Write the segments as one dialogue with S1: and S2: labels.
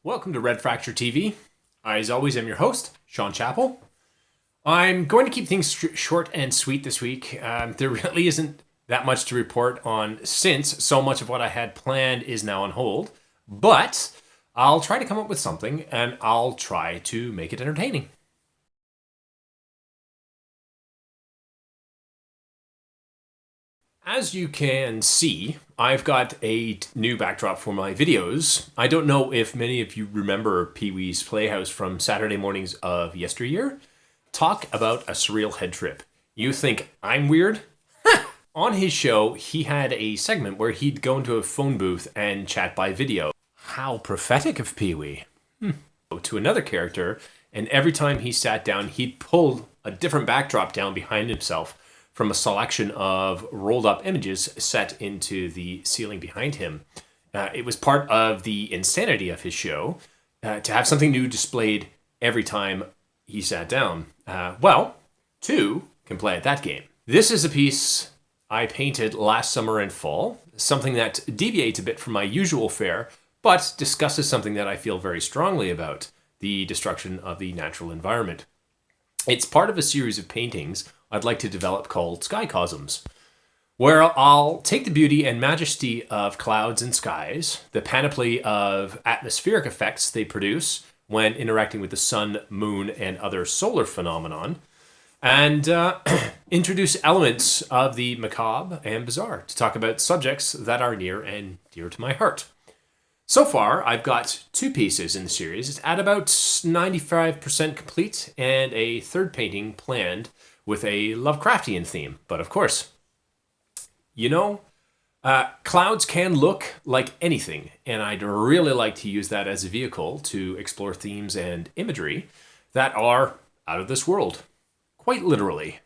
S1: Welcome to Red Fracture TV. I, as always, am your host, Sean Chappell. I'm going to keep things short and sweet this week. There really isn't that much to report on since so much of what I had planned is now on hold. But I'll try to come up with something, and I'll try to make it entertaining. As you can see, I've got a new backdrop for my videos. I don't know if many of you remember Pee-wee's Playhouse from Saturday mornings of yesteryear. Talk about a surreal head trip. You think I'm weird? On his show, he had a segment where he'd go into a phone booth and chat by video. How prophetic of Pee-wee. To another character, and every time he sat down, he'd pull a different backdrop down behind himself from a selection of rolled up images set into the ceiling behind him. It was part of the insanity of his show to have something new displayed every time he sat down. Two can play at that game. This is a piece I painted last summer and fall, something that deviates a bit from my usual fare, but discusses something that I feel very strongly about, the destruction of the natural environment. It's part of a series of paintings I'd like to develop called skycosms, where I'll take the beauty and majesty of clouds and skies, the panoply of atmospheric effects they produce when interacting with the sun, moon, and other solar phenomenon, and introduce elements of the macabre and bizarre to talk about subjects that are near and dear to my heart. So far, I've got two pieces in the series. It's at about 95% complete, and a third painting planned with a Lovecraftian theme. But of course, clouds can look like anything, and I'd really like to use that as a vehicle to explore themes and imagery that are out of this world, quite literally.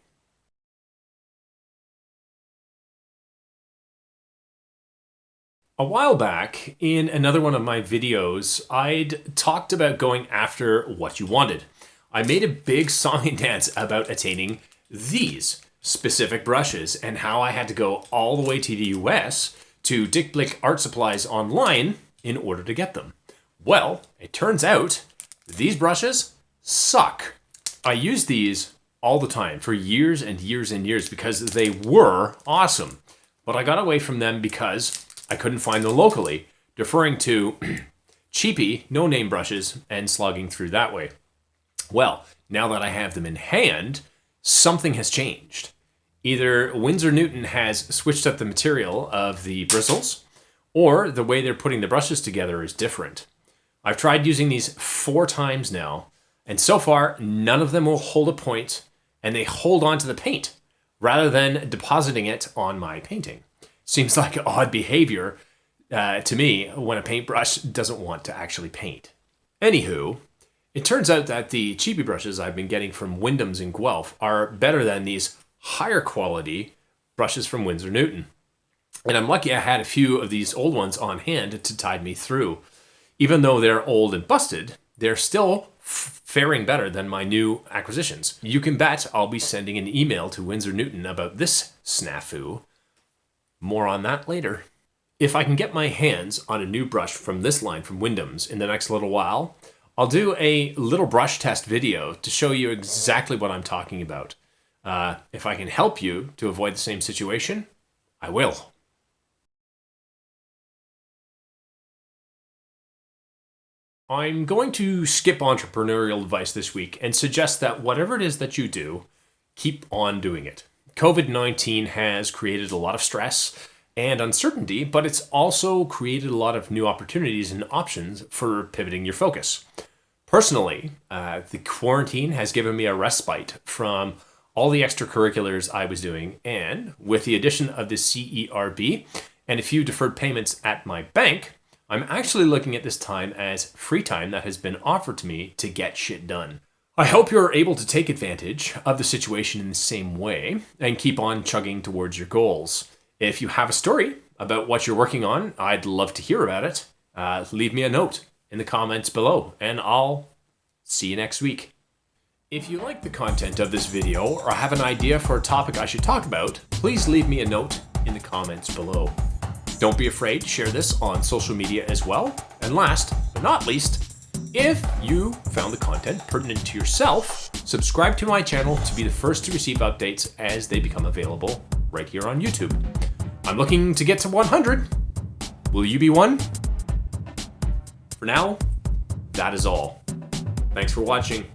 S1: A while back, in another one of my videos, I'd talked about going after what you wanted. I made a big song and dance about attaining these specific brushes and how I had to go all the way to the US to Dick Blick Art Supplies online in order to get them. Well, it turns out these brushes suck. I used these all the time for years and years and years because they were awesome, but I got away from them because I couldn't find them locally, deferring to cheapy, no-name brushes and slogging through that way. Well, now that I have them in hand, something has changed. Either Winsor Newton has switched up the material of the bristles, or the way they're putting the brushes together is different. I've tried using these 4 times now, and so far, none of them will hold a point, and they hold on to the paint, rather than depositing it on my painting. Seems like odd behavior to me when a paintbrush doesn't want to actually paint. Anywho, it turns out that the cheapy brushes I've been getting from Wyndham's in Guelph are better than these higher quality brushes from Winsor Newton. And I'm lucky I had a few of these old ones on hand to tide me through. Even though they're old and busted, they're still faring better than my new acquisitions. You can bet I'll be sending an email to Winsor Newton about this snafu. More on that later. If I can get my hands on a new brush from this line from Wyndham's in the next little while, I'll do a little brush test video to show you exactly what I'm talking about. If I can help you to avoid the same situation, I will. I'm going to skip entrepreneurial advice this week and suggest that whatever it is that you do, keep on doing it. COVID-19 has created a lot of stress and uncertainty, but it's also created a lot of new opportunities and options for pivoting your focus. Personally, the quarantine has given me a respite from all the extracurriculars I was doing, and with the addition of the CERB and a few deferred payments at my bank, I'm actually looking at this time as free time that has been offered to me to get shit done. I hope you're able to take advantage of the situation in the same way and keep on chugging towards your goals. If you have a story about what you're working on, I'd love to hear about it. Leave me a note in the comments below, and I'll see you next week. If you like the content of this video or have an idea for a topic I should talk about, please leave me a note in the comments below. Don't be afraid to share this on social media as well. And last but not least, If you found the content pertinent to yourself, subscribe to my channel to be the first to receive updates as they become available right here on YouTube. I'm looking to get to 100. Will you be one? For now, that is all. Thanks for watching.